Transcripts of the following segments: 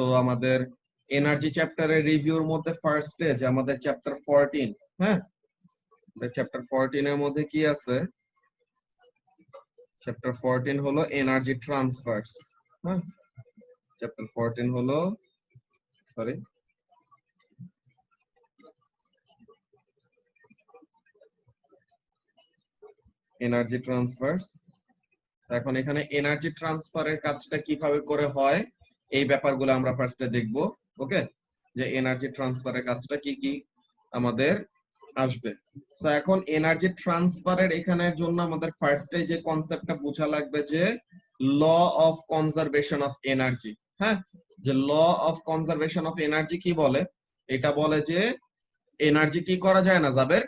তো আমাদের এনার্জি চ্যাপ্টারের রিভিউর মধ্যে ফার্স্ট স্টেজ আমাদের চ্যাপ্টার 14, হ্যাঁ চ্যাপ্টার 14 এর মধ্যে কি আছে? চ্যাপ্টার 14 হলো এনার্জি ট্রান্সফারস। হ্যাঁ চ্যাপ্টার 14 হলো সরি এনার্জি ট্রান্সফারস। এখন এখানে এনার্জি ট্রান্সফারের কাজটা কিভাবে করে হয় এই ব্যাপারগুলো আমরা ফার্স্টে দেখব। ওকে, যে এনার্জি ট্রান্সফারের কাজটা কি কি আমাদের আসবে। সো এখন এনার্জি ট্রান্সফারের এখানের জন্য আমাদের ফার্স্টে যে কনসেপ্টটা বোঝা লাগবে যে law of conservation of energy. হ্যাঁ, যে law of conservation of energy কি বলে? এটা বলে যে এনার্জি কি করা যায় না, জাবের?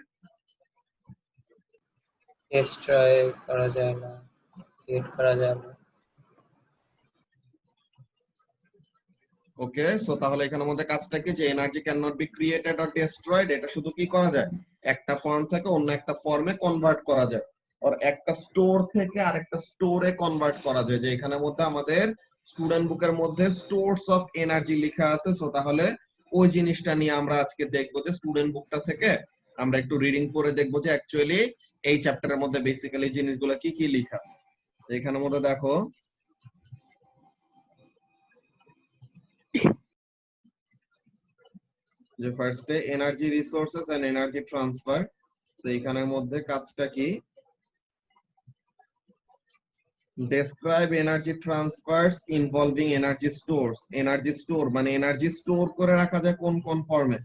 ডিস্ট্রয় করা যায় না, ক্রিয়েট করা যায় না। ওকে, সো তাহলে এখানের মধ্যে কাজটা কি, যে energy can not be created or destroyed. এটা শুধু কি করা যায়, একটা ফর্ম থেকে অন্য একটা ফর্মে কনভার্ট করা যায়, আর একটা স্টোর থেকে আরেকটা স্টোরে কনভার্ট করা যায়। যে এখানের মধ্যে আমাদের স্টুডেন্ট বুকের মধ্যে স্টোরস অফ এনার্জি লেখা আছে। সো তাহলে ওই জিনিসটা নিয়ে আমরা আজকে দেখবো, যে স্টুডেন্ট বুকটা থেকে আমরা একটু রিডিং করে দেখবো যে অ্যাকচুয়ালি এই চ্যাপ্টারের মধ্যে বেসিক্যালি জিনিসগুলো কি কি লেখা। এখানের মধ্যে দেখো যে ফার্স্টে energy resources and energy transfer. তো এখানের মধ্যে কাজটা কি, describe energy transfers involving energy stores. Energy store মানে এনার্জি স্টোর করে রাখা যায় কোন কোন ফর্মে?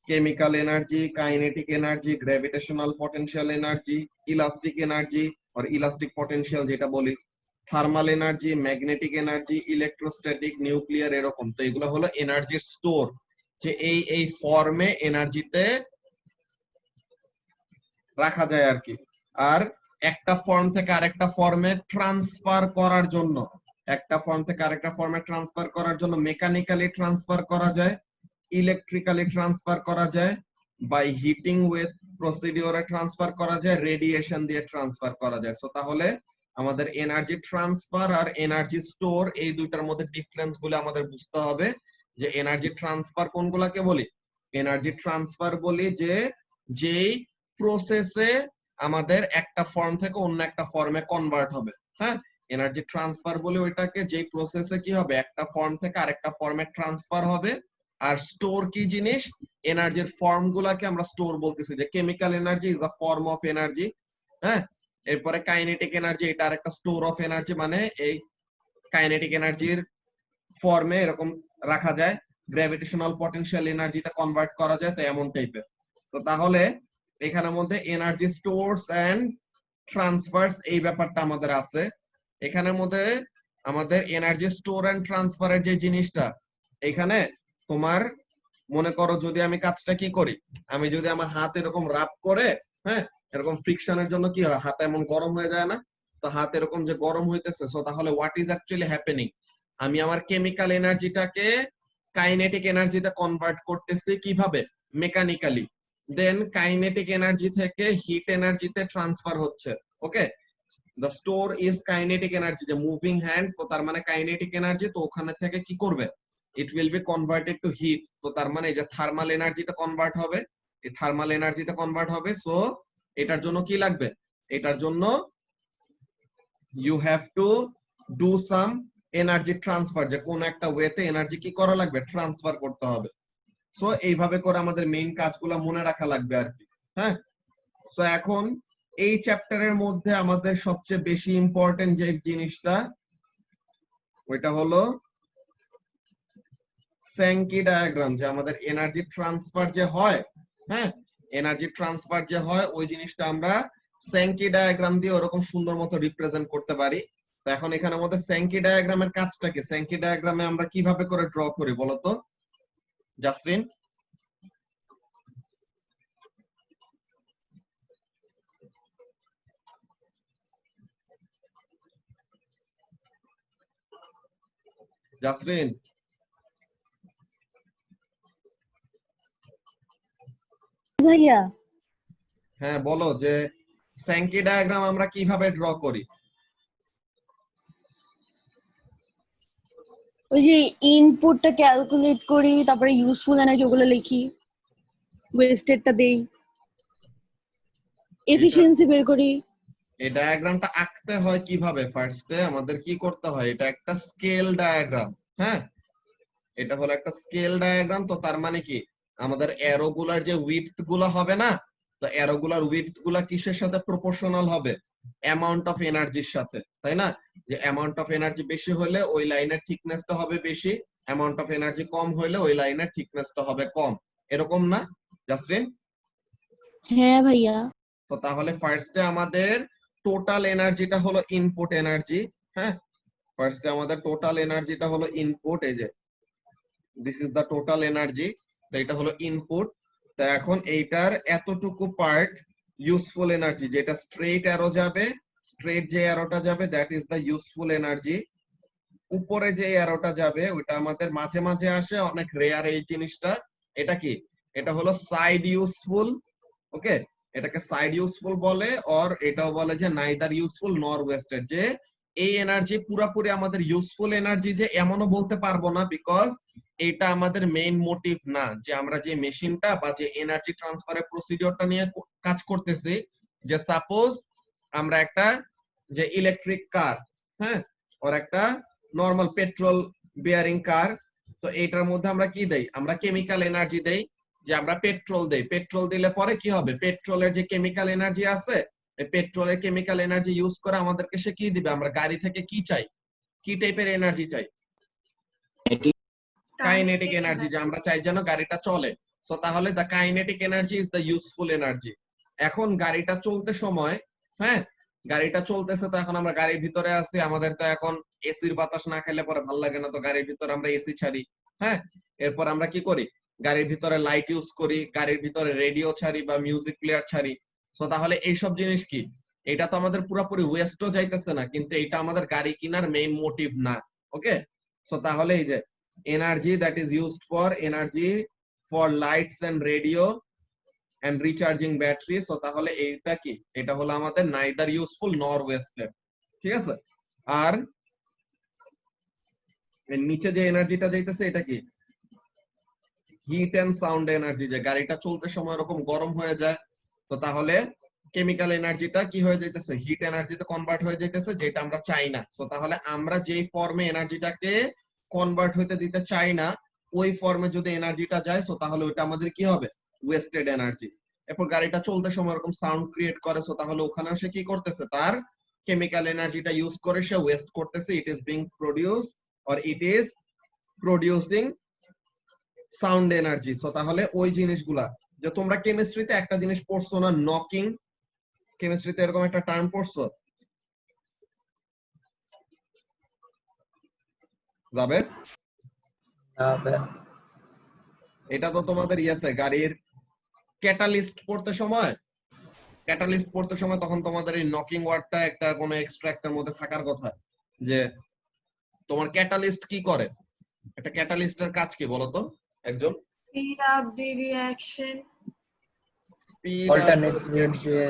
Chemical energy, kinetic energy, gravitational potential energy, elastic energy আর ইলাস্টিক পটেনশিয়াল যেটা বলি, thermal energy, magnetic energy, electrostatic, nuclear, এরকম। তো এগুলো হলো এনার্জি স্টোর, যে এই ফর্মে এনার্জিতে রাখা যায় আর কি। আর একটা ফর্ম থেকে আরেকটা ফর্মে ট্রান্সফার করার জন্য, একটা ফর্ম থেকে আরেকটা ফর্মে ট্রান্সফার করার জন্য মেকানিক্যালি ট্রান্সফার করা যায়, ইলেকট্রিক্যালি ট্রান্সফার করা যায়, বাই হিটিং উইথ প্রসিডিওরে ট্রান্সফার করা যায়, রেডিয়েশন দিয়ে ট্রান্সফার করা যায়। সো তাহলে আমাদের এনার্জি ট্রান্সফার আর এনার্জি স্টোর এই দুইটার মধ্যে ডিফারেন্স গুলো আমাদের বুঝতে হবে। যে এনার্জি ট্রান্সফার কোনগুলাকে বলি? এনার্জি ট্রান্সফার বলি যে যেই প্রসেসে আমাদের একটা ফর্ম থেকে অন্য একটা ফর্মে কনভার্ট হবে। হ্যাঁ, এনার্জি ট্রান্সফার বলে ওইটাকে যেই প্রসেসে কি হবে, একটা ফর্ম থেকে আরেকটা ফর্মে ট্রান্সফার হবে। আর স্টোর কি জিনিস? এনার্জির ফর্ম গুলাকে আমরা স্টোর বলতেছি, যে chemical energy is a form of energy. হ্যাঁ, এরপরে কাইনেটিক এনার্জি, এটা আরেকটা স্টোর অফ এনার্জি, মানে এই কাইনেটিক এনার্জির ফর্মে এরকম রাখা যায়, গ্র্যাভিটেশনাল পটেনশিয়াল এনার্জিতে কনভার্ট করা যায়, তো এমন টাইপের। তো তাহলে এখানের মধ্যে এনার্জি স্টোরস এন্ড ট্রান্সফারস এই ব্যাপারটা আমাদের আছে। এখানের মধ্যে আমাদের এনার্জি স্টোর এন্ড ট্রান্সফারের যে জিনিসটা, এখানে তোমার মনে করো যদি আমি কাজটা কি করি, আমি যদি আমার হাত এরকম রাব করে, হ্যাঁ, এরকম ফ্রিকশনের জন্য কি হয়, হাত এমন গরম হয়ে যায় না? তো হাত এরকম যে গরম হইতেছে, সো তাহলে হোয়াট ইজ অ্যাকচুয়ালি হ্যাপেনিং? আমি আমার কেমিক্যাল এনার্জিটাকে কাইনেটিক এনার্জিতে কনভার্ট করতেছি কিভাবে? মেকানিক্যালি। দেন কাইনেটিক এনার্জি থেকে হিট এনার্জিতে ট্রান্সফার হচ্ছে। Okay, the store is kinetic energy, যে মুভিং হ্যান্ড, তো তার মানে কাইনেটিক এনার্জি, তো ওখানে থেকে কি করবে, it will be converted to heat, তো তার মানে এই যে থার্মাল এনার্জিতে কনভার্ট হবে, এই থার্মাল এনার্জিতে কনভার্ট হবে। সো এটার জন্য কি লাগবে? এটার জন্য you have to do some energy transfer, যে কোন একটা ওয়েতে এনার্জি কি করা লাগবে, ট্রান্সফার করতে হবে। সো এইভাবে করে আমাদের মেইন কাজগুলো মনে রাখা লাগবে আর কি। হ্যাঁ, সো এখন এই চ্যাপ্টারের মধ্যে আমাদের সবচেয়ে বেশি ইম্পর্টেন্ট যে জিনিসটা, ওইটা হলো স্যাঙ্কি ডায়াগ্রাম। যে আমাদের এনার্জি ট্রান্সফার যে হয়, হ্যাঁ, এনার্জি ট্রান্সফার যে হয় ওই জিনিসটা আমরা স্যাঙ্কি ডায়াগ্রাম দিয়ে ওরকম সুন্দর মতো রিপ্রেজেন্ট করতে পারি। তো এখন এখানে আমাদের স্যাঙ্কি ডায়াগ্রামের কাজটা কি, স্যাঙ্কি ডায়াগ্রামে আমরা কিভাবে করে ড্র করি বলতো জাসরিন? জাসরিন, ভাইয়া হ্যাঁ বলো, যে স্যাঙ্কি ডায়াগ্রাম আমরা কিভাবে ড্র করি? ওই যে ইনপুটটা ক্যালকুলেট করি, তারপরে ইউজফুল এনার্জি ওগুলো লিখি, ওয়েস্টেডটা দেই, এফিশিয়েন্সি বের করি। এই ডায়াগ্রামটা আঁকতে হয় কিভাবে? ফার্স্টে আমাদের কি করতে হয়, এটা একটা স্কেল ডায়াগ্রাম। হ্যাঁ, এটা হলো একটা স্কেল ডায়াগ্রাম। তো তার মানে কি, আমাদের অ্যারো গুলার যে উইডথ গুলা হবে না, তো অ্যারো গুলার উইডথ গুলা কিসের সাথে প্রপোর্শনাল হবে? অ্যামাউন্ট অফ এনার্জির সাথে, তাই না? যে অ্যামাউন্ট অফ এনার্জি বেশি হলে ওই লাইনের থিকনেসটা হবে বেশি, অ্যামাউন্ট অফ এনার্জি কম হলে ওই লাইনের থিকনেসটা হবে কম। এরকম না জাসরিন? হ্যাঁ ভাইয়া। তো তাহলে ফার্স্টে আমাদের টোটাল এনার্জিটা হলো ইনপুট এনার্জি। হ্যাঁ, ফার্স্টে আমাদের টোটাল এনার্জিটা হলো ইনপুট। এই যে this is the total energy, তো এটা হলো ইনপুট। তো এখন এইটার এতটুকু পার্ট ইউজফুল এনার্জি, যেটা স্ট্রেট অ্যারো যাবে, স্ট্রেট যে অ্যারোটা যাবে that is the useful energy. উপরে যে অ্যারোটা যাবে ওটা আমাদের মাঝে মাঝে আসে, অনেক রেয়ার এই জিনিসটা। এটা কি? এটা হলো সাইড ইউজফুল। ওকে, এটাকে সাইড ইউজফুল বলে, অর এটাও বলে যে নাইদার ইউজফুল নর ওয়েস্টেড। যে এই এনার্জি পুরাপুরি আমাদের ইউজফুল এনার্জি যে এমনও বলতে পারবো না, বিকজ এটা আমাদের মেইন মোটিভ না। যে আমরা যে মেশিনটা বা যে এনার্জি ট্রান্সফারের প্রসিডিওরটা নিয়ে কাজ করতেছি, যে সাপোজ আমরা একটা যে ইলেকট্রিক কার, হ্যাঁ, ওর একটা নর্মাল পেট্রোল বিয়ারিং কার, তো এটার মধ্যে আমরা কি দেই? আমরা কেমিক্যাল এনার্জি দেই। যে আমরা পেট্রোল দেই, পেট্রোল দিলে পরে কি হবে? পেট্রোলের যে কেমিক্যাল এনার্জি আছে, এই পেট্রোলের কেমিক্যাল এনার্জি ইউজ করে আমাদেরকে সে কি দিবে? আমরা গাড়ি থেকে কি চাই, কি টাইপের এনার্জি চাই? কাইনেটিক এনার্জি, যে আমরা চাই যেন গাড়িটা চলে। সো তাহলে the kinetic energy is the useful energy. এখন গাড়িটা চলতে সময়, হ্যাঁ, গাড়িটা চলতেছে, তো এখন আমরা গাড়ির ভিতরে আছি, আমাদের তো এখন এসির বাতাস না খেলে পরে ভালো লাগে না, তো গাড়ির ভিতরে আমরা এসি ছাড়ি। হ্যাঁ, এরপর আমরা কি করি? গাড়ির ভিতরে লাইট ইউজ করি, গাড়ির ভিতরে রেডিও ছাড়ি বা মিউজিক প্লেয়ার ছাড়ি। সো তাহলে এইসব জিনিস কি, এটা তো আমাদের পুরোপুরি ওয়েস্টও যাইতেছে না, কিন্তু এটা আমাদের গাড়ি কেনার মেইন মোটিভ না। ওকে, সো তাহলে এই যে energy that is used for lights and radio and recharging battery, so তাহলে এইটা কি? এটা হলো আমাদের neither useful nor wasted। ঠিক আছে? আর এর নিচে যে এনার্জিটা যাইতেছে এটা কি? হিট এন্ড সাউন্ড এনার্জি, যে গাড়িটা চলতে সময় এরকম গরম হয়ে যায়, তো তাহলে কেমিক্যাল এনার্জিটা কি হয়ে যাইতেছে? হিট এনার্জিতে কনভার্ট হয়ে যাইতেছে, যেটা আমরা চাই না। সো তাহলে আমরা যেই ফর্মে এনার্জিটাকে কনভার্ট হইতে দিতে চাই না, ওই ফর্মে যদি এনার্জিটা যায়, সো তাহলে ওটা আমাদের কি হবে? Wasted energy. এরপর গাড়িটা চলতে সময় এরকম সাউন্ড ক্রিয়েট করে, সো তাহলে ওখানে সে কি করতেছে? তার কেমিক্যাল এনার্জিটা ইউজ করে সে ওয়েস্ট করতেছে। It is being produce or it is producing sound energy. So তাহলে ওই জিনিসগুলা, যে তোমরা কেমিস্ট্রিতে একটা জিনিস পড়ছো না, নকিং? কেমিস্ট্রিতে এরকম একটা টার্ম পড়ছো? যাবে, এটা তো তোমাদের ইয়াতে গাড়ির ক্যাটালিস্ট পড়তে সময়, ক্যাটালিস্ট পড়তে সময় তখন তোমাদের এই নকিং ওয়ার্ডটা একটা কোনো এক্সট্রাক্টের মধ্যে থাকার কথা। যে তোমার ক্যাটালিস্ট কি করে? একটা ক্যাটালিস্টের কাজ কি বলো তো একজন? Speed up the reaction. Speed alternate route দিয়ে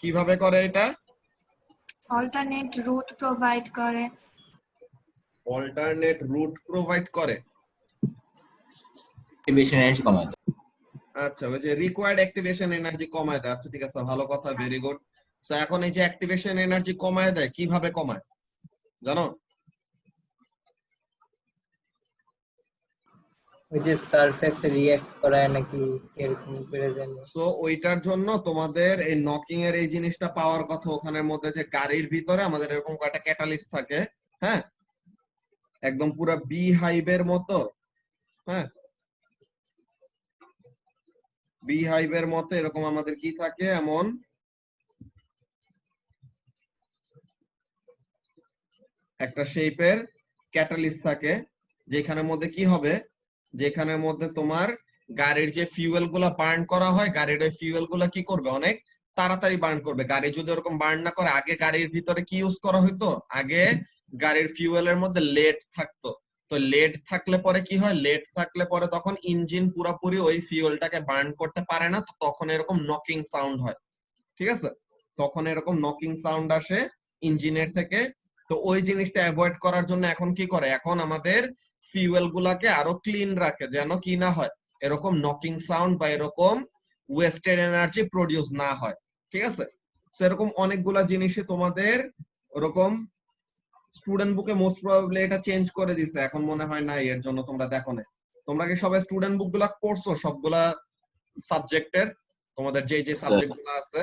কিভাবে করে এটা? Alternate route provide করে। অল্টারনেট রুট প্রোভাইড করে। অ্যাক্টিভেশন এনার্জি কমায় দেয়। আচ্ছা, ওই যে রিকোয়ার্ড অ্যাক্টিভেশন এনার্জি কমায় দেয়। আচ্ছা ঠিক আছে, ভালো কথা, ভেরি গুড। সো এখন এই যে অ্যাক্টিভেশন এনার্জি কমায় দেয়, কিভাবে কমায় জানো? ওই যে সারফেসে রিঅ্যাক্ট করায় নাকি এরকম করে জানি। সো ওইটার জন্য তোমাদের এই নকিং এর এই জিনিসটা পাওয়ার কথা। ওখানের মধ্যে যে গাড়ির ভিতরে আমাদের এরকম কয়েকটা ক্যাটালিস্ট থাকে, হ্যাঁ, একদম পুরো বি হাইভের মতো, হ্যাঁ, বি হাইভের মতো এরকম আমাদের কি থাকে, এমন একটা শেপের ক্যাটালিস্ট থাকে, যেখানের মধ্যে কি হবে, যেখানের মধ্যে তোমার গাড়ির যে ফিউয়েল গুলা বার্ন করা হয়, গাড়ির ওই ফিউয়েল গুলা কি করবে? অনেক তাড়াতাড়ি বার্ন করবে। গাড়ি যদি ওরকম বার্ন না করে, আগে গাড়ির ভিতরে কি ইউজ করা হইতো? আগে গাড়ির ফিউয়েলের মধ্যে লেড থাকতো। তো লেড থাকলে পরে কি হয়? লেড থাকলে পরে তখন ইঞ্জিন পুরোপুরি ওই ফিউয়েলটাকে বার্ন করতে পারে না, তো তখন এরকম নকিং সাউন্ড হয়। ঠিক আছে, তখন এরকম নকিং সাউন্ড আসে ইঞ্জিনের থেকে। তো ওই জিনিসটা অ্যাভয়েড করার জন্য এখন কি করে, এখন আমাদের ফিউয়েল গুলাকে আরো ক্লিন রাখে, যেন কি না হয় এরকম নকিং সাউন্ড বা এরকম ওয়েস্টেড এনার্জি প্রডিউস না হয়। ঠিক আছে, সেরকম অনেকগুলা জিনিসই তোমাদের ওরকম স্টুডেন্ট বুকে মোস্ট প্রবাবলি এটা চেঞ্জ করে দিছে, এখন মনে হয় না, এর জন্য তোমরা দেখো না। তোমরা কি সবাই স্টুডেন্ট বুক গুলা পড়ছো সবগুলা সাবজেক্টের, তোমাদের যে যে সাবজেক্ট গুলো আছে?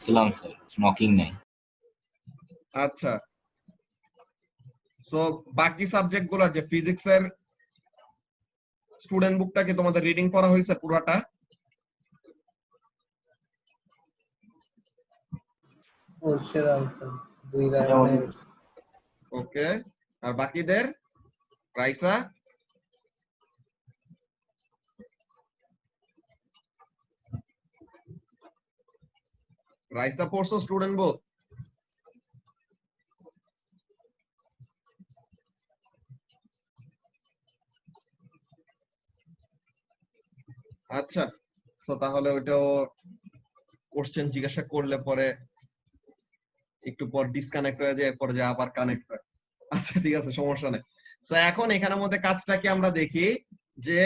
ছিলাম স্যার, নকিং নাই। আচ্ছা, সো বাকি সাবজেক্ট গুলার যে ফিজিক্সের স্টুডেন্ট বুকটা কি তোমাদের রিডিং করা হয়েছে পুরাটা? পড়ছিলাম তো, 2বার মনে হয়েছে। ওকে, আর বাকিদের? রাইসা? রাইসা পড়ছো স্টুডেন্ট বুক? আচ্ছা, তো তাহলে ওইটাও কোশ্চেন জিজ্ঞাসা করলে পরে একটু পর ডিসকানেক্ট হয়ে যায়, পরে যে আবার কানেক্ট হয়। আচ্ছা ঠিক আছে, সমস্যা নেই। তো এখন এখানের মধ্যে কাজটা কি আমরা দেখি যে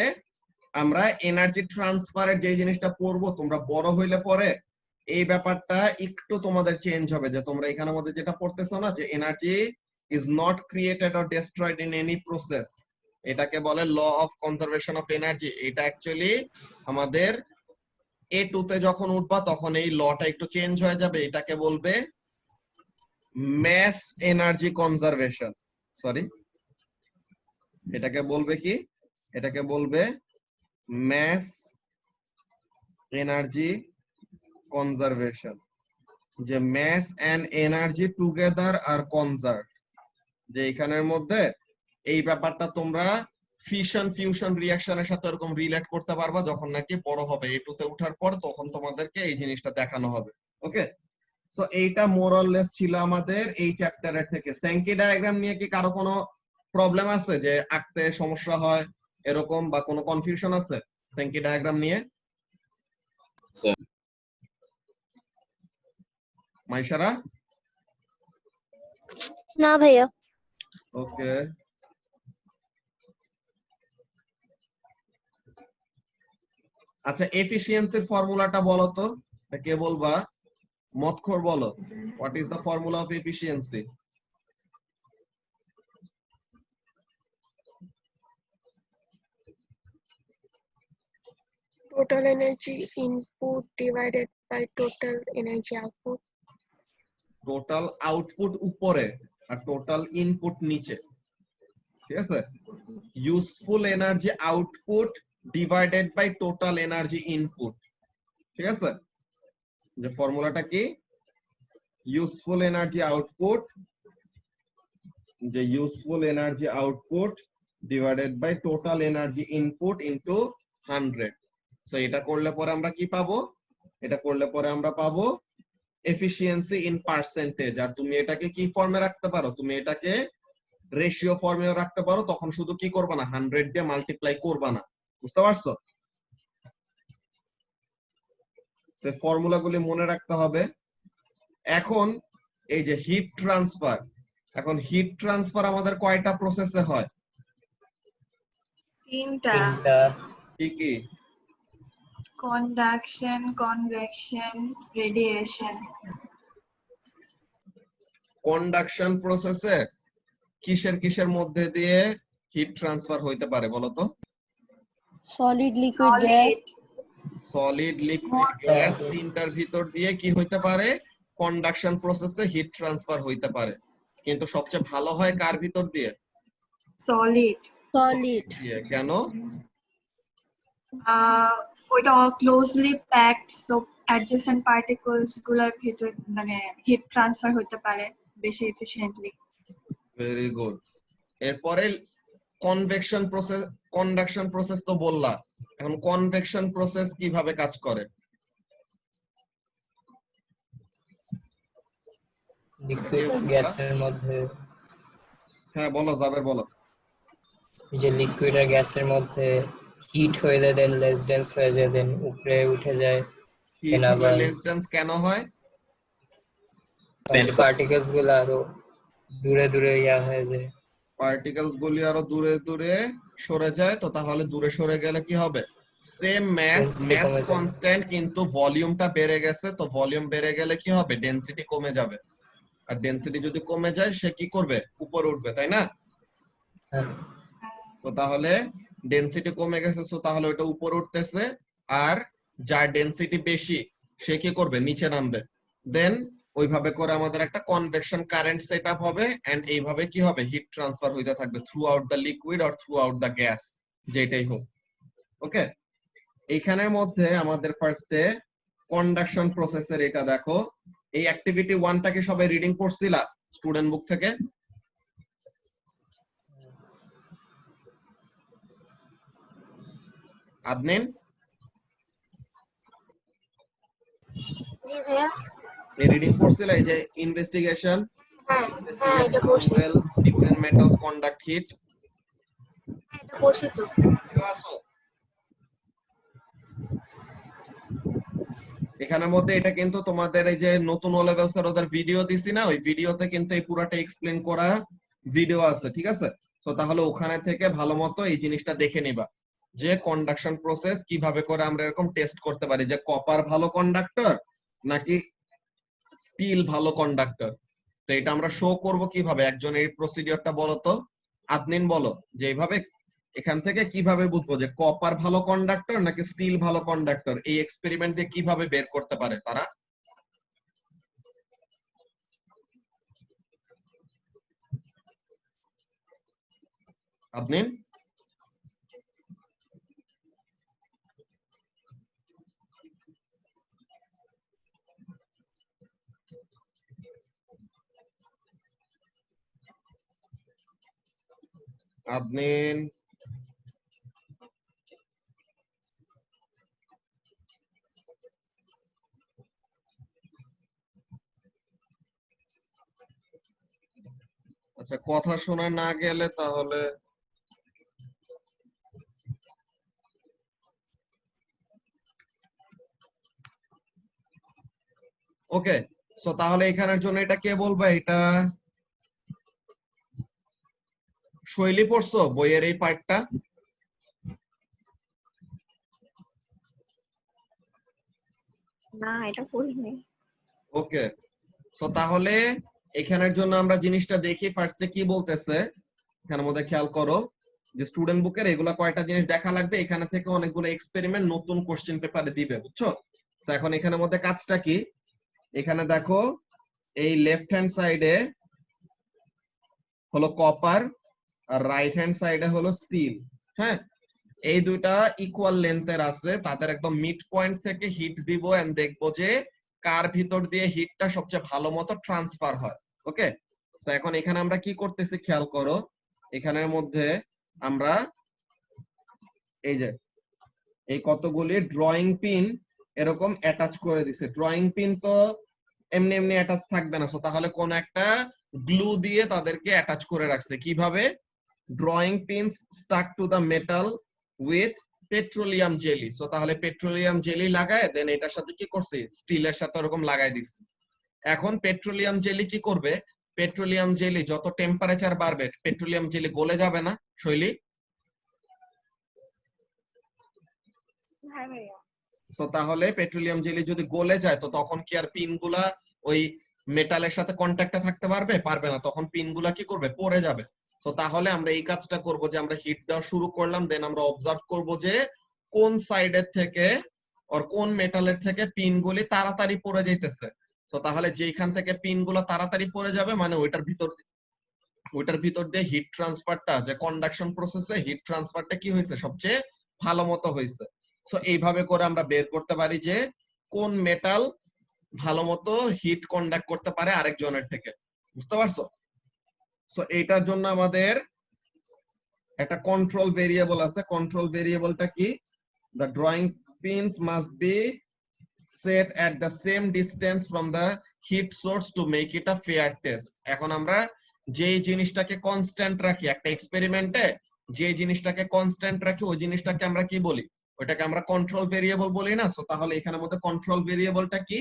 আমরা এনার্জি ট্রান্সফারের যে জিনিসটা পড়বো, তোমরা বড় হইলে পরে এই ব্যাপারটা একটু তোমাদের চেঞ্জ হবে, যে তোমরা এখানের মধ্যে যেটা পড়তেছো না, যে energy is not created or destroyed in any process, এটাকে বলে law of conservation of energy. এটা অ্যাকচুয়ালি আমাদের A2 তে যখন উঠবা তখন এই লটা একটু চেঞ্জ হয়ে যাবে, এটাকে বলবে ম্যাস এনার্জি কনজারভেশন। সরি, এটাকে বলবে কি, এটাকে বলবে ম্যাস এনার্জি কনজারভেশন, যে mass and energy together are conserve, যে এখানের মধ্যে এই ব্যাপারটা তোমরা ফিশন ফিউশন রিঅ্যাকশনের সাথে এরকম রিলেট করতে পারবা যখন নাকি বড় হবে, A2 তে ওঠার পর তখন তোমাদেরকে এই জিনিসটা দেখানো হবে। ওকে, সো এইটা মোর অর লেস ছিল আমাদের এই চ্যাপ্টারের থেকে। স্যাঙ্কি ডায়াগ্রাম নিয়ে কি কারো কোনো প্রবলেম আছে, যে আঁকতে সমস্যা হয় এরকম, বা কোনো কনফিউশন আছে স্যাঙ্কি ডায়াগ্রাম নিয়ে? স্যার মাইশারা? না ভাইয়া। ওকে, আচ্ছা এফিশিয়েন্সির ফর্মুলাটা বলো তো, কে বলবা? মতখোর বলো, what is the formula of efficiency? Total energy input divided by total energy output. Total output উপরে আর টোটাল ইনপুট নিচে, ঠিক আছে? Useful energy output divided by total energy input, ঠিক আছে? যে ফর্মুলাটা কি, ইউজফুল এনার্জি আউটপুট, যে useful energy output divided by total energy input into 100। So এটা করলে পরে আমরা কি পাবো, এটা করলে পরে আমরা পাবো এফিশিয়েন্সি ইন পার্সেন্টেজ। আর তুমি এটাকে কি ফর্মে রাখতে পারো, তুমি এটাকে রেশিও ফর্মেও রাখতে পারো, তখন শুধু কি করবা না, 100 দিয়ে মাল্টিপ্লাই করবা না। বুঝতে পারছো? সে ফর্মুলাগুলি মনে রাখতে হবে। এখন এই যে হিট ট্রান্সফার, এখন হিট ট্রান্সফার আমাদের কয়টা প্রসেসে হয়? 3টা। কি কি? Conduction, convection, radiation. কন্ডাকশন প্রসেসে কিসের কিসের মধ্যে দিয়ে হিট ট্রান্সফার হইতে পারে বলো তো? Solid, liquid, gas. Solid, liquid, gas, তিনটার ভিতর দিয়ে কি হইতে পারে, কন্ডাকশন প্রসেসে হিট ট্রান্সফার হইতে পারে। কিন্তু সবচেয়ে ভালো হয় কার ভিতর দিয়ে? সলিড। সলিড। কেন? ওইটা closely packed, so adjacent particles গুলোর ভিতর মানে হিট ট্রান্সফার হতে পারে বেশি এফিশিয়েন্টলি। Very good. এরপরে কনভেকশন প্রসেস, কন্ডাকশন প্রসেস তো বললা, এখন কনভেকশন প্রসেস কিভাবে কাজ করে? লিকুইড গ্যাসের মধ্যে, হ্যাঁ বলো, জাবের বলো। যে লিকুইড আর গ্যাসের মধ্যে হিট হইলে দেন লেস ডেন্স হয়ে যায়, দেন উপরে উঠে যায়। হিট লেস ডেন্স কেন হয়? তাহলে পার্টিকেলস গুলো আরো দূরে দূরে হয়ে যায়। পার্টিকেলস গুলি আরো দূরে দূরে সরে যায়, তো তাহলে দূরে সরে গেলে কি হবে? সেম ম্যাস, Density ম্যাস কমে যাবে। কনস্ট্যান্ট, কিন্তু ভলিউমটা বেড়ে গেছে, তো ভলিউম বেড়ে গেলে কি হবে? ডেনসিটি কমে যাবে। আর ডেনসিটি যদি কমে যায় সে কি করবে? উপরে উঠবে, তাই না? হ্যাঁ। তো তাহলে ডেনসিটি কমে গেছে, সো তাহলে ওটা উপরে উঠতেছে, আর যার ডেনসিটি বেশি সে কি করবে? নিচে নামবে। দেন ওইভাবে করে আমাদের একটা কনভেকশন কারেন্ট সেট আপ হবে, এন্ড এইভাবে কি হবে? হিট ট্রান্সফার হইতে থাকবে through out the liquid or through out the gas, যেটাই হোক। ওকে, এইখানের মধ্যে আমাদের ফার্স্টে কন্ডাকশন প্রসেসের এটা দেখো। এই অ্যাক্টিভিটি 1টাকে সবাই রিডিং করছিলা স্টুডেন্ট বুক থেকে? আদনিন, জি ভাইয়া। এই রিডিং করছিলা এই যে ইনভেস্টিগেশন, হ্যাঁ হ্যাঁ, এটা পড়ছি। well different metals conduct heat? এটা পড়ছি তো। কেউ আছো এখানের মধ্যে? এটা কিন্তু তোমাদের এই যে নতুন ও লেভেলস এর ওদের ভিডিও দিছি না, ওই ভিডিওতে কিন্তু এই পুরাটা এক্সপ্লেন করা ভিডিও আছে, ঠিক আছে? তো তাহলে ওখানে থেকে ভালো মতো এই জিনিসটা দেখে নিবা যে কন্ডাকশন প্রসেস কিভাবে করে আমরা এরকম টেস্ট করতে পারি যে কপার ভালো কন্ডাক্টর নাকি স্টিল ভালো কন্ডাক্টর। তো এটা আমরা শো করব কিভাবে? একজন এই প্রসিডিওরটা বলো তো, আদনিন বলো, যে এইভাবে এখান থেকে কিভাবে বুঝবো যে কপার ভালো কন্ডাক্টর নাকি স্টিল ভালো কন্ডাক্টর? এই এক্সপেরিমেন্ট দিয়ে কিভাবে বের করতে পারে তারা? আদনিন, আদনিন, আচ্ছা কথা শোনা না গেলে তাহলে ওকে। সো তাহলে এখানের জন্য এটা কে বলবে? এটা শৈলী পড়ছো বইয়ের এই পার্টটা? না, এটা পড়িনি। ওকে, সো তাহলে এখানের জন্য আমরা জিনিসটা দেখি ফার্স্টে কি বলতেছে। এখানের মধ্যে খেয়াল করো যে স্টুডেন্ট বুকের এগুলা কয়টা জিনিস দেখা লাগবে, এখানে থেকে অনেকগুলো এক্সপেরিমেন্ট নতুন কোশ্চেন পেপারে দিবে, বুঝছো? তো এখন এখানের মধ্যে কাজটা কি? এখানে দেখো এই লেফট হ্যান্ড সাইডে হলো কপার আর রাইট হ্যান্ড সাইডে হলো স্টিল। হ্যাঁ, এই দুইটা ইকুয়াল লেন্থের আছে, তাদের একদম মিড পয়েন্ট থেকে হিট দিব এন্ড দেখবো যে কার ভিতর দিয়ে হিটটা সবচেয়ে ভালো মতো ট্রান্সফার হয়। ওকে, তো এখন এখানে আমরা কি করতেছি খেয়াল করো। এখানের মধ্যে আমরা এই যে এই কতগুলি ড্রয়িং পিন এরকম অ্যাটাচ করে দিছে। ড্রয়িং পিন তো এমনি এমনি অ্যাটাচ থাকবে না, সো তাহলে কোন একটা গ্লু দিয়ে তাদেরকে অ্যাটাচ করে রাখছে। কিভাবে? Drawing pins stuck to the metal with petroleum jelly. So তাহলে পেট্রোলিয়াম জেলি লাগায় দেন এটার সাথে কি করছে? স্টিলের সাথে ওরকম লাগাই দিছে। এখন পেট্রোলিয়াম জেলি কি করবে? পেট্রোলিয়াম জেলি যত টেম্পারেচার বাড়বে পেট্রোলিয়াম জেলি গলে যাবে না শৈলী? হ্যাঁ ভাইয়া। তো তাহলে পেট্রোলিয়াম জেলি যদি গলে যায় তো তখন কি আর পিনগুলা ওই মেটালের সাথে কন্ট্যাক্টে থাকতে পারবে? পারবে না, তখন পিনগুলা কি করবে? পড়ে যাবে। তো তাহলে আমরা এই কাজটা করব যে আমরা হিট দেওয়া শুরু করলাম, দেন আমরা অবজার্ভ করব যে কোন সাইডের থেকে আর কোন মেটালের থেকে পিনগুলি তাড়াতাড়ি পড়ে যাইতেছে। তো তাহলে যেখান থেকে পিনগুলো তাড়াতাড়ি পড়ে যাবে মানে ওইটার ভিতর দিয়ে হিট ট্রান্সফারটা, যে কন্ডাকশন প্রসেসে হিট ট্রান্সফারটা কি হয়েছে? সবচেয়ে ভালো মতো হয়েছে। সো এইভাবে করে আমরা বের করতে পারি যে কোন মেটাল ভালো মতো হিট কন্ডাক্ট করতে পারে আরেকজনের থেকে। বুঝতে পারছো? সো এইটার জন্য আমাদের একটা কন্ট্রোল ভেরিয়েবল আছে। কন্ট্রোল ভেরিয়েবলটা কি? the drawing pins must be set at the same distance from the heat source to make it a fair test. এখন আমরা যেই জিনিসটাকে কনস্ট্যান্ট রাখি একটা এক্সপেরিমেন্টে, যে জিনিসটাকে কনস্ট্যান্ট রাখি ওই জিনিসটাকে আমরা কি বলি? ওটাকে আমরা কন্ট্রোল ভেরিয়েবল বলি না? সো তাহলে এখানের মধ্যে কন্ট্রোল ভেরিয়েবলটা কি?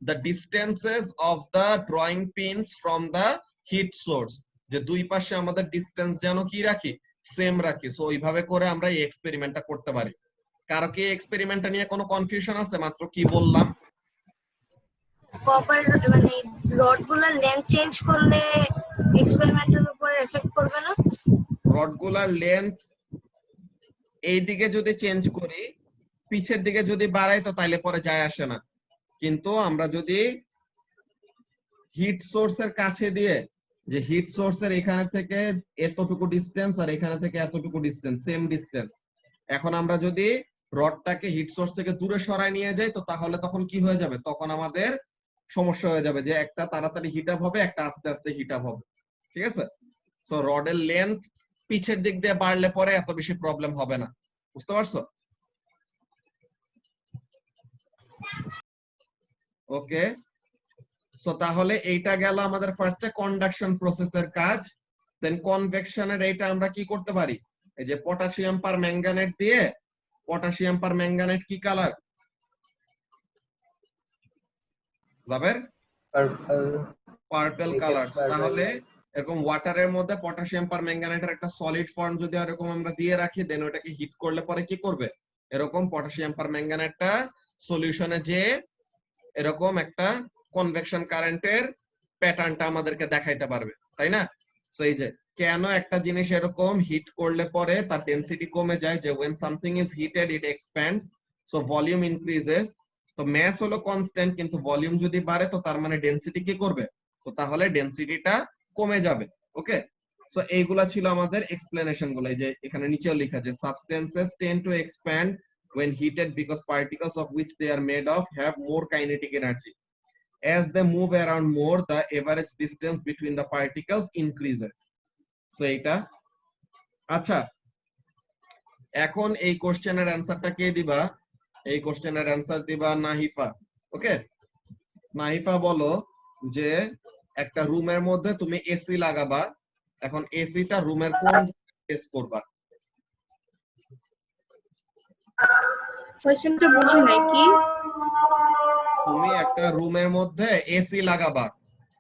the distances of the drawing pins from the heat source, যে দুই পাশে আমাদের ডিসটেন্স যেন কি রাখি, সেম রাখি। সো এইভাবে করে আমরা এই এক্সপেরিমেন্টটা করতে পারি। কারো কি এক্সপেরিমেন্টটা নিয়ে কোনো কনফিউশন আছে? মাত্র কি বললাম? কপার মানে রডগুলোর লেন্থ চেঞ্জ করলে এক্সপেরিমেন্টের উপর এফেক্ট করবে না? রডগুলার লেন্থ এই দিকে যদি চেঞ্জ করি, পিছের দিকে যদি বাড়াই তো তাইলে পরে যায় আসে না। কিন্তু আমরা যদি হিট সোর্সের কাছে দিয়ে, যে হিট সোর্সের এখানে থেকে এতটুকু ডিসটেন্স আর এখানে থেকে এতটুকু ডিসটেন্স, সেম ডিসটেন্স, এখন আমরা যদি রডটাকে হিট সোর্স থেকে দূরে সরায় নিয়ে যাই তো তাহলে তখন কি হয়ে যাবে, তখন আমাদের সমস্যা হয়ে যাবে যে একটা তাড়াতাড়ি হিট আপ হবে, একটা আস্তে আস্তে হিট আপ হবে। ঠিক আছে? সো রডের লেন্থ পিছের দিক দিয়ে বাড়লে পরে এত বেশি প্রবলেম হবে না। বুঝতে পারছো? ওকে, সো তাহলে এইটা গেল আমাদের ফার্স্টে কন্ডাকশন প্রসেসের কাজ। দেন কনভেকশনের এইটা আমরা কি করতে পারি, এই যে পটাশিয়াম পার ম্যাঙ্গানেট দিয়ে, পটাশিয়াম পার ম্যাঙ্গানেট কি কালার? জাবের? Purple colour. তাহলে এরকম ওয়াটারের মধ্যে পটাশিয়াম পার ম্যাঙ্গানেটের একটা সলিড ফর্ম যদি এরকম আমরা দিয়ে রাখি, দেন ওটাকে হিট করলে পরে কি করবে, এরকম পটাশিয়াম পার ম্যাঙ্গানেটটা সলিউশনে যে এরকম একটা কনভেকশন কারেন্টের প্যাটার্নটা আমাদেরকে দেখাইতে পারবে, তাই না? সো এই যে কেন একটা জিনিস এরকম হিট করলে পরে তার ডেনসিটি কমে যায়, যে when something is heated it expands, so volume increases, তো ম্যাস হলো কনস্ট্যান্ট কিন্তু ভলিউম যদি বাড়ে তো তার মানে ডেনসিটি কি করবে, তো তাহলে ডেনসিটিটা কমে যাবে। ওকে, সো এইগুলা ছিল আমাদের এক্সপ্লেনেশন গুলো। এই যে এখানে নিচেও লেখা যে substances tend to expand when heated because particles of which they are made of have more kinetic energy. As they move around more, the average distance between the particles increases. So এইটা আচ্ছা, এখন এই কোশ্চেনের অ্যানসারটা কে দিবা? এই কোশ্চেনের answer দিবা নাহিফা। ওকে, নাহিফা বলো যে একটা রুমের মধ্যে তুমি এসি লাগাবা, এখন এসিটা রুমের কোন জায়গায় প্লেস করবা? কোশ্চেনটা বুঝি নাই কি? তুমি একটা রুমের মধ্যে এসি লাগাবা,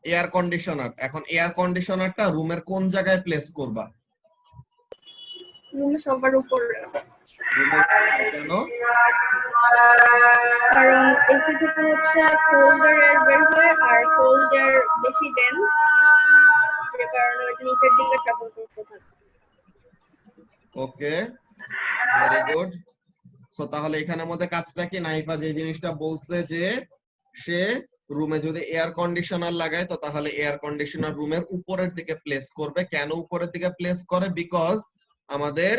এয়ার কন্ডিশনার, এখন এয়ার কন্ডিশনারটা রুমের কোন জায়গায় প্লেস করবা? রুমে সবার উপরে। রুমের কেন? কারণ এসি থেকে হচ্ছে কোল্ডার এয়ার বের হয় আর কোল্ড এয়ার বেশি ডেন্স, যে কারণে ওটা নিচের দিকে ট্রাভেল করতে থাকে। ওকে, ভেরি গুড। সো তাহলে এখানের মধ্যে কাজটা কি, নাইফা যে জিনিসটা বলছে যে সে রুমে যদি এয়ার কন্ডিশনার লাগায় তো তাহলে এয়ার কন্ডিশনার রুমের উপরের দিকে প্লেস করবে। কেন উপরের দিকে প্লেস করে? বিকজ আমাদের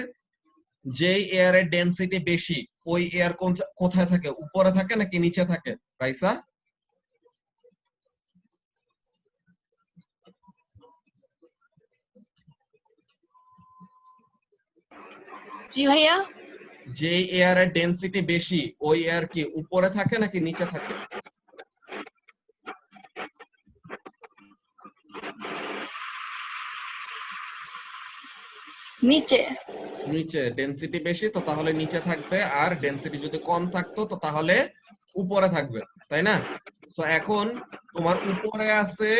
যেই এয়ারের ডেনসিটি বেশি ওই এয়ার কোথায় থাকে, উপরে থাকে নাকি নিচে থাকে? রাইসা? জি ভাইয়া। যেই এয়ারের ডেনসিটি বেশি ওই এয়ার কি উপরে থাকে নাকি নিচে থাকে? নিচে। নিচে ডেনসিটি বেশি তো তাহলে নিচে থাকবে, আর ডেনসিটি যদি কম থাকতো তো তাহলে উপরে থাকবে, তাই না? সো এখন তোমার উপরে আছে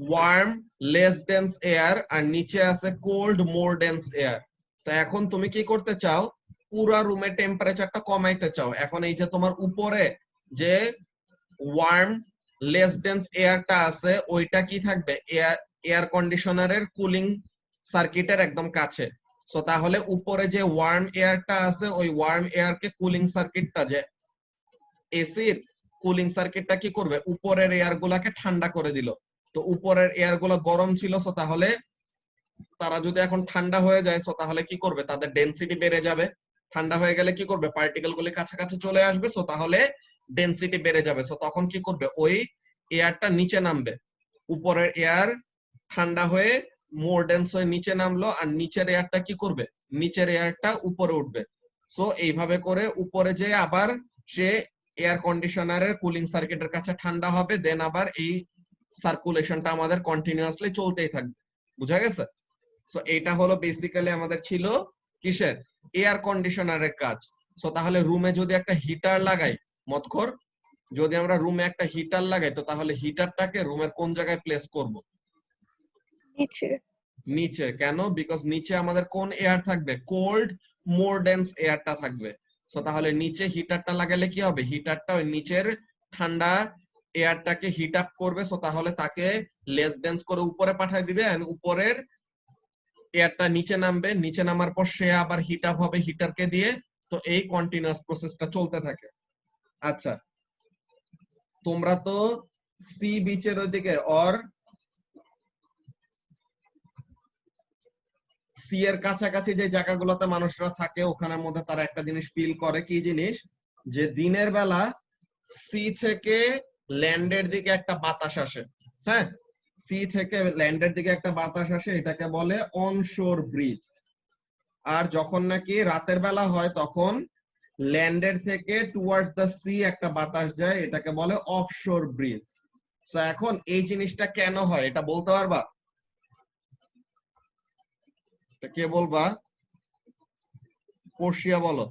ওয়ার্ম লেস ডেন্স এয়ার আর নিচে আছে কোল্ড মোর ডেন্স এয়ার। তো এখন তুমি কি করতে চাও, পুরা রুমের টেম্পারেচারটা কমাইতে চাও। এখন এই যে তোমার উপরে যে ওয়ার্ম লেস ডেন্স এয়ারটা আছে ওইটা কি থাকবে, এয়ার কন্ডিশনারের কুলিং সার্কিটের একদম কাছে। সো তাহলে উপরে যে ওয়ার্ম এয়ারটা আছে ওই ওয়ার্ম এয়ারকে কুলিং সার্কিটটা, যে এসির কুলিং সার্কিটটা কি করবে, উপরের এয়ার গুলাকে ঠান্ডা করে দিল। তো উপরের এয়ার গুলো গরম ছিল, সো তাহলে তারা যদি এখন ঠান্ডা হয়ে যায় সো তাহলে কি করবে, তাদের ডেনসিটি বেড়ে যাবে। ঠান্ডা হয়ে গেলে কি করবে, পার্টিকেল গুলি কাছাকাছি চলে আসবে, সো তাহলে ডেনসিটি বেড়ে যাবে। সো তখন কি করবে, ওই এয়ারটা নিচে নামবে। উপরের এয়ার ঠান্ডা হয়ে মোর ডেন্স হয়ে নিচে নামলো, আর নিচের এয়ারটা কি করবে, নিচের এয়ারটা উপরে উঠবে। সো এইভাবে করে উপরে যে আবার সে এয়ার কন্ডিশনারের কুলিং সার্কিটের কাছে ঠান্ডা হবে, দেন আবার এই সার্কুলেশনটা আমাদের কন্টিনিউয়াসলি চলতেই থাকবে। বুঝা গেছে? সো এইটা হলো বেসিক্যালি আমাদের ছিল কিসের, এয়ার কন্ডিশনারের কাজ। সো তাহলে রুমে যদি একটা হিটার লাগাই, মতখর যদি আমরা রুমে একটা হিটার লাগাই তো তাহলে হিটারটাকে রুমের কোন জায়গায় প্লেস করব? নিচে। নিচে। কেন? বিকজ নিচে আমাদের কোন এয়ার থাকবে? কোল্ড মোর ডেন্স এয়ারটা থাকবে। সো তাহলে নিচে হিটারটা লাগালে কি হবে? হিটারটা ওই নিচের ঠান্ডা এয়ারটাকে হিট আপ করবে। সো তাহলে তাকে লেস ডেন্স করে উপরে পাঠিয়ে দিবে, এন্ড উপরের এয়ারটা নিচে নামবে, নিচে নামার পর সে আবার হিট আপ হবে হিটারকে দিয়ে। তো এই কন্টিনিউয়াস প্রসেসটা চলতে থাকে। আচ্ছা, তোমরা তো সি বিচের ওইদিকে অর সি এর কাছাকাছি যে জায়গাগুলোতে মানুষরা থাকে ওখানের মধ্যে তারা একটা জিনিস ফিল করে, কি জিনিস? যে দিনের বেলা সি থেকে ল্যান্ডের দিকে একটা বাতাস আসে। হ্যাঁ, সি থেকে ল্যান্ডের দিকে একটা বাতাস আসে, এটাকে বলে অনশোর ব্রিজ। আর যখন নাকি রাতের বেলা হয় তখন ল্যান্ডের থেকে টুয়ার্ডস দ্য সি একটা বাতাস যায়, এটাকে বলে অফশোর ব্রিজ। তো এখন এই জিনিসটা কেন হয় এটা বলতে পারবা? কে বলবা? পর্ষিয়া বলো।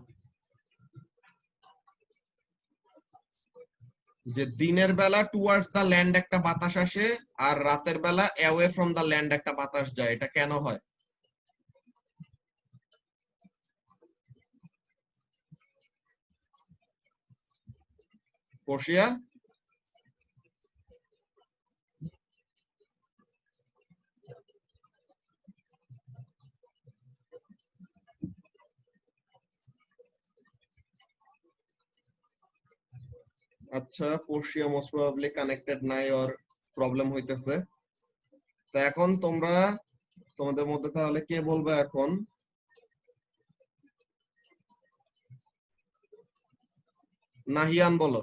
যে দিনের বেলা টুয়ার্ডস দ্য ল্যান্ড একটা বাতাস আসে আর রাতের বেলা অ্যাওয়ে ফ্রম দ্য ল্যান্ড একটা বাতাস যায়, এটা কেন হয়? পর্ষিয়া? আচ্ছা, পর্ষিয়া মোস্ট প্রবাবলি কানেক্টেড নাই, ওর প্রবলেম হইতেছে। তো এখন তোমরা তোমাদের মধ্যে তাহলে কে বলবে এখন? নাহিয়ান বলো।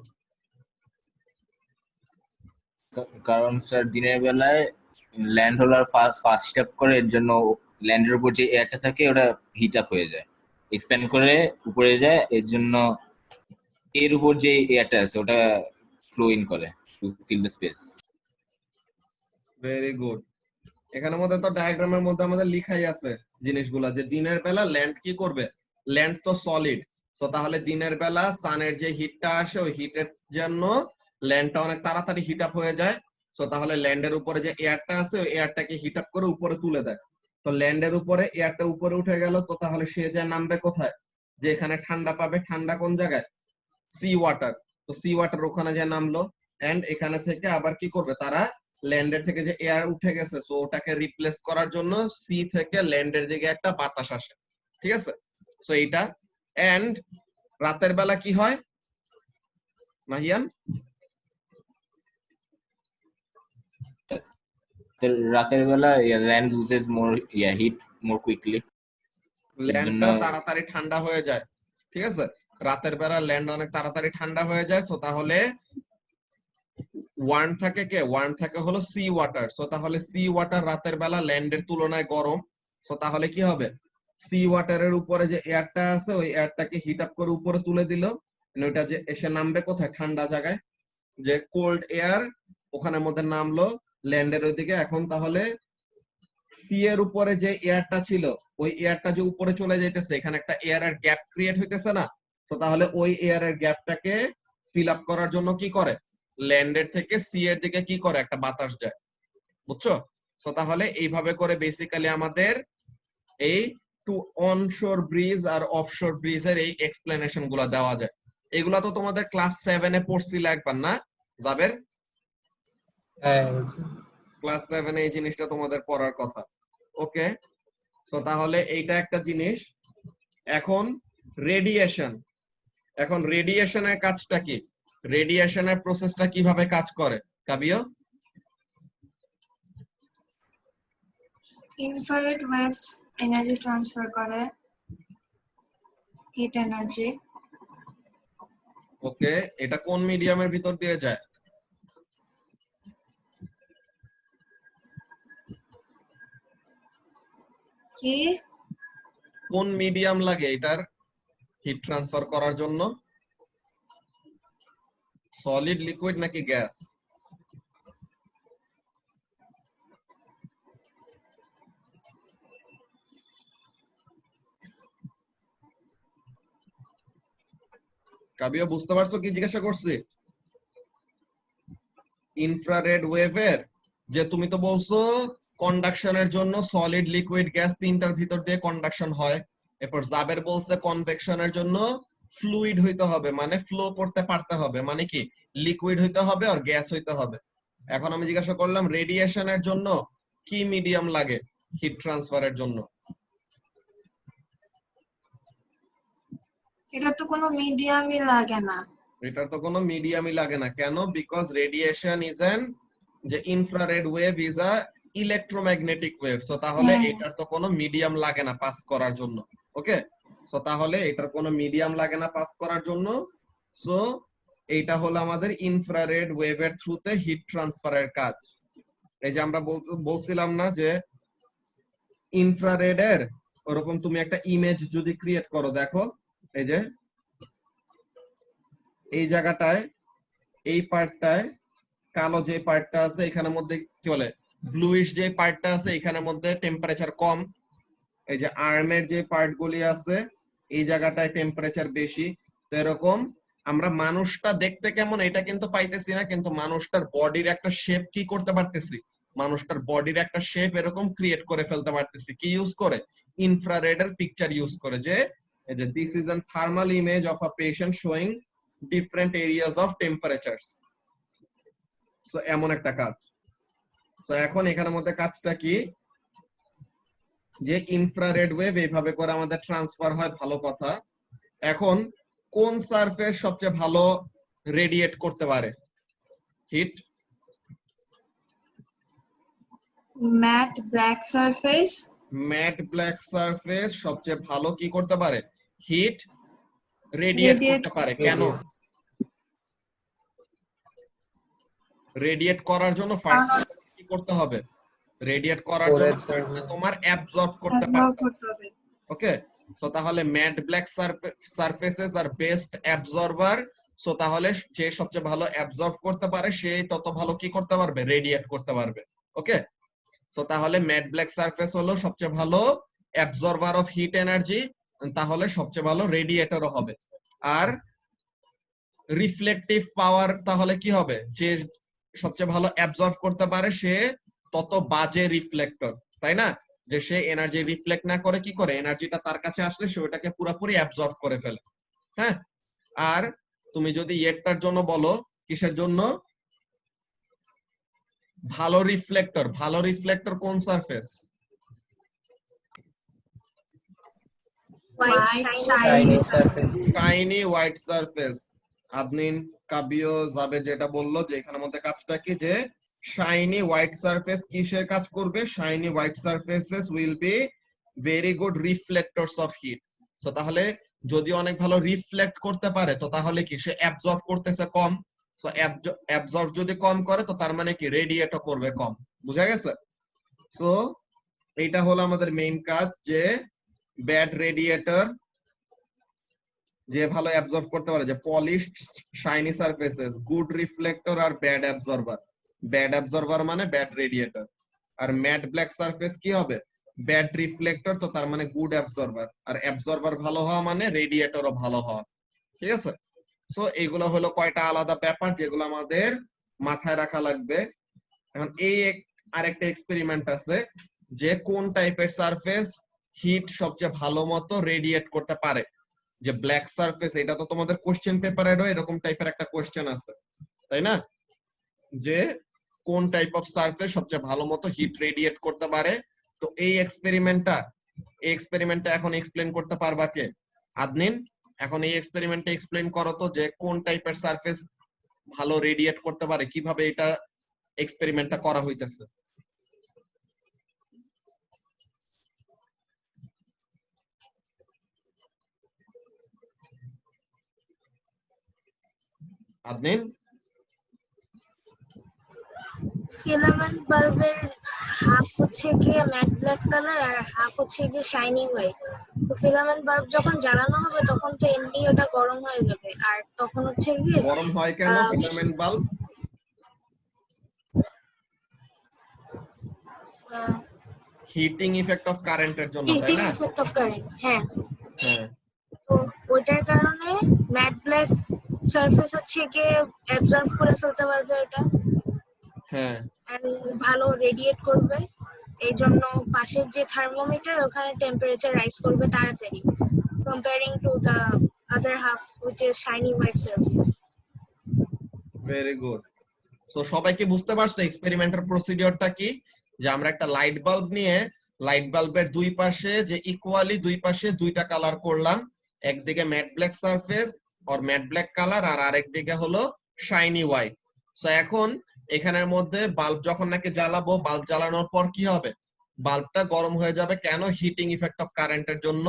কারণ স্যার দিনের বেলায় ল্যান্ড হোলার ফার্স্ট স্টেপ করে, এর জন্য ল্যান্ডের উপর যে এয়ারটা থাকে ওটা হিট আপ হয়ে যায়, এক্সপ্যান্ড করে উপরে যায়, এর জন্য এর উপর যে এয়ারটা আছে ওটা ফ্লো ইন করে to fill the space. Very good. এখানের মধ্যে তো ডায়াগ্রামের মধ্যে আমাদের লিখাই আছে জিনিসগুলা, যে দিনের বেলা ল্যান্ড কি করবে? ল্যান্ড তো সলিড, সো তাহলে দিনের বেলা সানের যে হিটটা আসে ওই হিটের জন্য ল্যান্ডটা অনেক তাড়াতাড়ি হিট আপ হয়ে যায়। সো তাহলে ল্যান্ডের উপরে যে এয়ারটা আছে ওই এয়ারটাকে হিট আপ করে উপরে তুলে দেয়। তো ল্যান্ডের উপরে এয়ারটা উপরে উঠে গেল, তো তাহলে সে যায় নামবে কোথায়? যে এখানে ঠান্ডা পাবে। ঠান্ডা কোন জায়গায়? Sea water. তো সি ওয়াটার ওখানে যে নামলো, এন্ড এখানে থেকে আবার কি করবে তারা? ল্যান্ডের থেকে যে এয়ার উঠে গেছে সো ওটাকে রিপ্লেস করার জন্য সি থেকে ল্যান্ডের দিকে একটা বাতাস আসে। ঠিক আছে? সো এইটা। এন্ড রাতের বেলা কি হয় নাহিয়ান? রাতের বেলা ল্যান্ড লুজেস মোর হিট মোর কুইকলি, ল্যান্ডটা তাড়াতাড়ি ঠান্ডা হয়ে যায়। ঠিক আছে? রাতের বেলা ল্যান্ড অনেক তাড়াতাড়ি ঠান্ডা হয়ে যায়। সো তাহলে ওয়ার্ম থাকে কে? ওয়ার্ম থাকে হলো সি ওয়াটার। সো তাহলে সি ওয়াটার রাতের বেলা ল্যান্ডের তুলনায় গরম। সো তাহলে কি হবে? সি ওয়াটারের উপরে যে এয়ারটা আছে ওই এয়ারটাকে হিট আপ করে উপরে তুলে দিল, ওইটা যে এসে নামবে কোথায়? ঠান্ডা জায়গায়। যে কোল্ড এয়ার ওখানের মধ্যে নামলো ল্যান্ডের ওইদিকে। এখন তাহলে সি এর উপরে যে এয়ারটা ছিল ওই এয়ারটা যে উপরে চলে যাইতেছে, এখানে একটা এয়ারের গ্যাপ ক্রিয়েট হইতেছে না? তো তাহলে ওই এয়ারের গ্যাপটাকে ফিল আপ করার জন্য কি করে? ল্যান্ডের থেকে সি এর দিকে কি করে? একটা বাতাস যায়। বুঝছো? তো তাহলে এইভাবে করে বেসিক্যালি আমাদের এই টু অনশোর ব্রিজ আর অফশোর ব্রিজের এই এক্সপ্লেনেশন গুলা দেওয়া যায়। এগুলা তো তোমাদের ক্লাস 7 এ পড়ছিলে একবার না জাবের? হ্যাঁ, ক্লাস 7 এ এই জিনিসটা তোমাদের পড়ার কথা। ওকে, সো তাহলে এইটা একটা জিনিস। এখন রেডিয়েশন। এখন রেডিয়েশনের কাজটা কি? রেডিয়েশনের প্রসেসটা কিভাবে কাজ করে কাবিও? ইনফ্রারেড ওয়েভস এনার্জি ট্রান্সফার করে, হিট এনার্জি। ওকে, এটা কোন মিডিয়ামের ভিতর দিয়ে যায়? কি কোন মিডিয়াম লাগে এটার হিট ট্রান্সফার করার জন্য? সলিড, লিকুইড নাকি গ্যাস? কাবিও বুঝতে পারছো কি জিজ্ঞাসা করছি? ইনফ্রারেড ওয়েভের যে তুমি তো বলছো কন্ডাকশনের জন্য সলিড লিকুইড গ্যাস তিনটার ভিতর দিয়ে কন্ডাকশন হয়, এরপর জাবের বলছে কনভেকশনের জন্য ফ্লুইড হইতে হবে, মানে ফ্লো করতে পারতে হবে, মানে কি লিকুইড হইতে হবে আর গ্যাস হইতে হবে। এখন আমি জিজ্ঞাসা করলাম রেডিয়েশনের জন্য কি মিডিয়াম লাগে হিট ট্রান্সফারের জন্য? এটা তো কোনো মিডিয়ামই লাগে না। এটা তো কোনো মিডিয়ামই লাগে না, কেন? বিকজ রেডিয়েশন ইজ অ্যান যে infrared wave is a electromagnetic wave, so তাহলে এটার তো কোনো মিডিয়াম লাগে না পাস করার জন্য। ওকে, সো তাহলে এটার কোনো মিডিয়াম লাগে না পাস করার জন্য। সো এইটা হলো আমাদের ইনফ্রারেড ওয়েভের থ্রুতে হিট ট্রান্সফারের কাজ। এই যে আমরা বলছিলাম না যে ইনফ্রারেডের ওরকম তুমি একটা ইমেজ যদি ক্রিয়েট করো, দেখো এই যে এই জায়গাটায় এই পার্টটায় কালো যে পার্টটা আছে এখানের মধ্যে কি বলে ব্লুইশ যে পার্টটা আছে এখানের মধ্যে টেম্পারেচার কম। এই যে আর্মের যে পার্টগুলি আছে এই জায়গাটায় টেম্পারেচার বেশি। তো এরকম আমরা মানুষটা দেখতে কেমন এটা কিন্তু পাইতেছি না, কিন্তু মানুষটার বডির একটা শেপ কি করতে পারতেছি, মানুষটার বডির একটা শেপ এরকম ক্রিয়েট করে ফেলতে পারতেছি। কি ইউজ করে? ইনফ্রারেডের পিকচার ইউজ করে। যে এই যে this is an thermal image of a patient showing different areas of temperatures. So এমন একটা কাজ। সো এখন এখানের মধ্যে কাজটা কি, যে ইনফ্রারেড ওয়েভ এইভাবে করে আমাদের ট্রান্সফার হয়, ভালো কথা। এখন কোন সারফেস সবচেয়ে ভালো রেডিয়েট করতে পারে heat? Matt black surface. Matt black surface সবচেয়ে ভালো কি করতে পারে? হিট রেডিয়েট করতে পারে। কেন? রেডিয়েট করার জন্য ফার্স্ট কি করতে হবে? রেডিয়েট করার জন্য তোমার অ্যাবজর্ব করতে পারবে। ওকে, সো তাহলে ম্যাট ব্ল্যাক সারফেসেস আর বেস্ট অ্যাবজর্বার। সো তাহলে যে সবচেয়ে ভালো অ্যাবজর্ব করতে পারে সে তত ভালো কি করতে পারবে? রেডিয়েট করতে পারবে। ওকে, সো তাহলে ম্যাট ব্ল্যাক সারফেস হলো সবচেয়ে ভালো অ্যাবজর্বার অফ হিট এনার্জি, তাহলে সবচেয়ে ভালো রেডিয়েটরও হবে। আর রিফ্লেকটিভ পাওয়ার তাহলে কি হবে? যে সবচেয়ে ভালো অ্যাবজর্ব করতে পারে সে তত বাজে রিফ্লেক্টর, তাই না? যে সে এনার্জি রিফ্লেক্ট না করে কি করে, এনার্জিটা তার কাছে আসলে সে ওটাকে পুরোপুরি অ্যাবজর্ব করে ফেলে। হ্যাঁ, আর তুমি যদি এটার জন্য বলো কিসের জন্য ভালো রিফ্লেক্টর, ভালো রিফ্লেক্টর কোন surface? Shiny white surface. Adnin, Kabio, Jabed যেটা বললো যে এখানের মধ্যে কাজটা কি, যে শাইনি হোয়াইট সারফেস কিসের কাজ করবে? Shiny white surfaces will be very good reflectors of heat. So তাহলে যদি অনেক ভালো রিফ্লেক্ট করতে পারে তো তাহলে কি সে অ্যাবজর্ব করতেছে কম। সো অ্যাবজর্ব যদি কম করে তো তার মানে কি রেডিয়েটও করবে কম। বুঝা গেছে? সো এইটা হলো আমাদের মেইন কাজ, যে ব্যাড রেডিয়েটর যে ভালো অ্যাবজর্ব করতে পারে, যে polished shiny surfaces, good reflector আর ব্যাড অ্যাবজর্বার। ব্যাড অ্যাবজর্বার মানে ব্যাড রেডিয়েটর। আর ম্যাট ব্ল্যাক সারফেস কি হবে? ব্যাড রিফ্লেক্টর, তো তার মানে গুড অ্যাবজর্বার। আর অ্যাবজর্বার ভালো হওয়া মানে রেডিয়েটরও ভালো হওয়া। ঠিক আছে? সো এইগুলো হলো কয়টা আলাদা ব্যাপার যেগুলো আমাদের মাথায় রাখা লাগবে। এখন এই আরেকটা এক্সপেরিমেন্ট আছে যে কোন টাইপের সারফেস হিট সবচেয়ে ভালো মতো রেডিয়েট করতে পারে। যে ব্ল্যাক সারফেস, এটা তো তোমাদের কোশ্চেন পেপারেরও এরকম টাইপের একটা কোশ্চেন আছে, তাই না? যে কোন টাইপ অফ সারফেস সবচেয়ে ভালো মতো হিট রেডিয়েট করতে পারে। তো এই এক্সপেরিমেন্টটা এখন এক্সপ্লেন করতে পারবা কে? আদনিন, এখন এই এক্সপেরিমেন্টটা এক্সপ্লেন করো তো যে কোন টাইপের সারফেস ভালো রেডিয়েট করতে পারে, কিভাবে এটা এক্সপেরিমেন্টটা করা হইতেছে। আদনিন, ফিলামেন্ট বাল্বের হাফ হচ্ছে গিয়ে ম্যাট ব্ল্যাক কালার আর হাফ হচ্ছে গিয়ে শাইনি হোয়াইট। তো ফিলামেন্ট বাল্ব যখন জ্বালানো হবে তখন তো এমনি ওটা গরম হয়ে যাবে, আর তখন হচ্ছে গিয়ে গরম হয় কেন filament bulb? Heating effect of কারেন্টের জন্য, তাই হিটিং না? Effect of current. হ্যাঁ, হ্যাঁ, তো ওইটার কারণে ম্যাট ব্ল্যাক সারফেস হচ্ছে গিয়ে অ্যাবজর্ব করে ফেলতে পারবে এটা। হ্যাঁ and ভালো রেডিয়েট করবে, এই জন্য পাশের যে থার্মোমিটার ওখানে টেম্পারেচার রাইজ করবে তাড়াতাড়ি, comparing to the other half which is shiny white surface. Very good. So সবাই কি বুঝতে পারছো এক্সপেরিমেন্টাল প্রসিডিওরটা কি? যে আমরা একটা লাইট বাল্ব নিয়ে লাইট বাল্বের দুই পাশে যে ইকুয়ালি দুই পাশে দুইটা কালার করলাম, একদিকে ম্যাট ব্ল্যাক সারফেস আর ম্যাট ব্ল্যাক কালার, আর আরেক দিকে হলো শাইনি হোয়াইট। সো এখন এখানের মধ্যে বাল্ব যখন নাকি জ্বালাবো, বাল্ব জ্বালানোর পর কি হবে? বাল্বটা গরম হয়ে যাবে। কেন? হিটিং ইফেক্ট অফ কারেন্টের জন্য।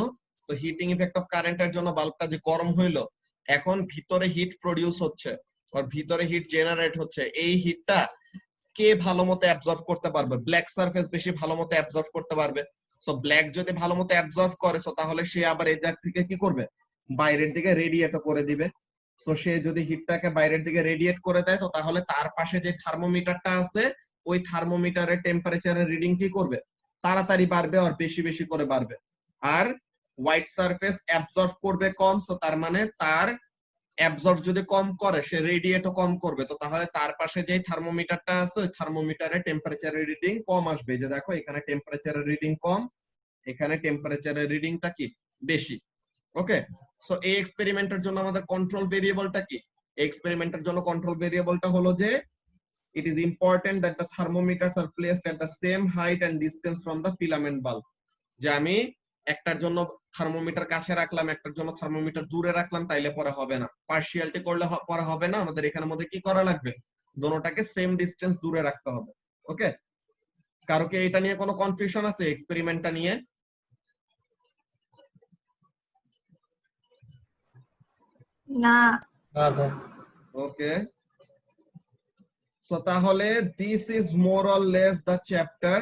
তো হিটিং ইফেক্ট অফ কারেন্টের জন্য বাল্বটা যে গরম হইলো, এখন ভিতরে হিট প্রডিউস হচ্ছে আর ভিতরে হিট জেনারেট হচ্ছে। এই হিটটা কে ভালো মতো অ্যাবজর্ব করতে পারবে? ব্ল্যাক সারফেস বেশি ভালো মতো অ্যাবজর্ব করতে পারবে। সো ব্ল্যাক যদি ভালো মতো অ্যাবজর্ব করে, সো তাহলে সে আবার এই জায়গা থেকে কি করবে? বাইরের দিকে রেডিয়েট করে দিবে। সো সে যদি হিটটাকে বাইরের দিকে রেডিয়েট করে দেয়, তো তাহলে তার পাশে যে থার্মোমিটারটা আছে, ওই থার্মোমিটারের টেম্পারেচারের রিডিং কি করবে? তাড়াতাড়ি বাড়বে আর বেশি বেশি করে বাড়বে। আর হোয়াইট সারফেস অ্যাবজর্ব করবে কম, সো তার মানে তার অ্যাবজর্ব যদি কম করে, সে রেডিয়েটও কম করবে। তো তাহলে তার পাশে যে থার্মোমিটারটা আছে, ওই থার্মোমিটারে টেম্পারেচারের রিডিং কম আসবে। যে দেখো এখানে টেম্পারেচারের রিডিং কম, এখানে টেম্পারেচারের রিডিংটা কি? বেশি। ওকে, সো এই এক্সপেরিমেন্টের জন্য আমাদের কন্ট্রোল ভেরিয়েবলটা কি? এক্সপেরিমেন্টের জন্য কন্ট্রোল ভেরিয়েবলটা হলো যে it is important that the thermometers are placed at the same height and distance from the filament bulb. যে আমি একটার জন্য থার্মোমিটার কাছে রাখলাম, একটার জন্য থার্মোমিটার দূরে রাখলাম, তাইলে পরে হবে না। পার্শিয়ালিটি করলে পরে হবে না। আমাদের এখানের মধ্যে কি করা লাগবে? দোনোটাকে সেম ডিসটেন্স দূরে রাখতে হবে। ওকে, কারো কি এটা নিয়ে কোনো কনফিউশন আছে এক্সপেরিমেন্টটা নিয়ে? না। ওকে, সো তাহলে this is more or less the chapter,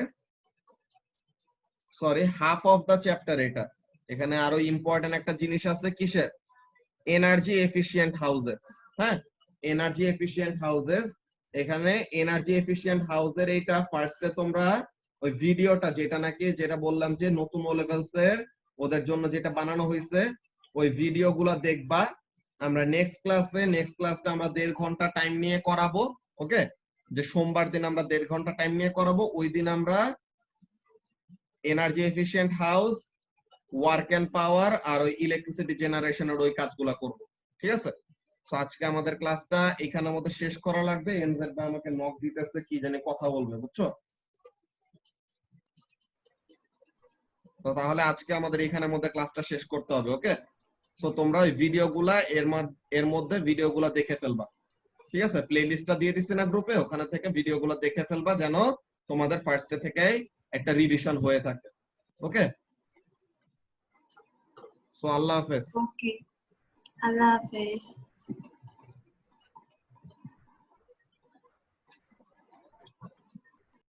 sorry half of the chapter. এটা এখানে আরো ইম্পর্টেন্ট একটা জিনিস আছে, কিসের? Energy efficient houses. হ্যাঁ, এনার্জি এফিশিয়েন্ট হাউসেস। এখানে এনার্জি এফিশিয়েন্ট হাউসের এইটা ফার্স্টে তোমরা ওই ভিডিওটা যেটা নাকি যেটা বললাম যে নতুন ও লেভেলস এর ওদের জন্য যেটা বানানো হয়েছে, ওই ভিডিওগুলো দেখবা। আমরা নেক্সট ক্লাসে আমরা 1.5 ঘন্টা টাইম নিয়ে করাবো। ওকে, যে সোমবার দিন আমরা 1.5 ঘন্টা টাইম নিয়ে করাবো। ওই দিন আমরা energy efficient house, work and power আর ওই ইলেকট্রিসিটি জেনারেশনের ওই কাজগুলা করব। ঠিক আছে? সো আজকে আমাদের ক্লাসটা এখানের মধ্যে শেষ করা লাগবে। এনজেড ভাই আমাকে নক দিতেছে, কি জানি কথা বলবে, বুঝছো? তো তাহলে আজকে আমাদের এখানের মধ্যে ক্লাসটা শেষ করতে হবে। ওকে, সো তোমরা ওই ভিডিওগুলা এর মধ্যে ভিডিওগুলা দেখে ফেলবা। ঠিক আছে? প্লেলিস্টটা দিয়ে দিছি না গ্রুপে, ওখানে থেকে ভিডিওগুলো দেখে ফেলবা যেন তোমাদের ফার্স্টে থেকেই একটা রিভিশন হয়ে থাকে। ওকে, সো আল্লাহ হাফেজ। ওকে, আল্লাহ হাফেজ।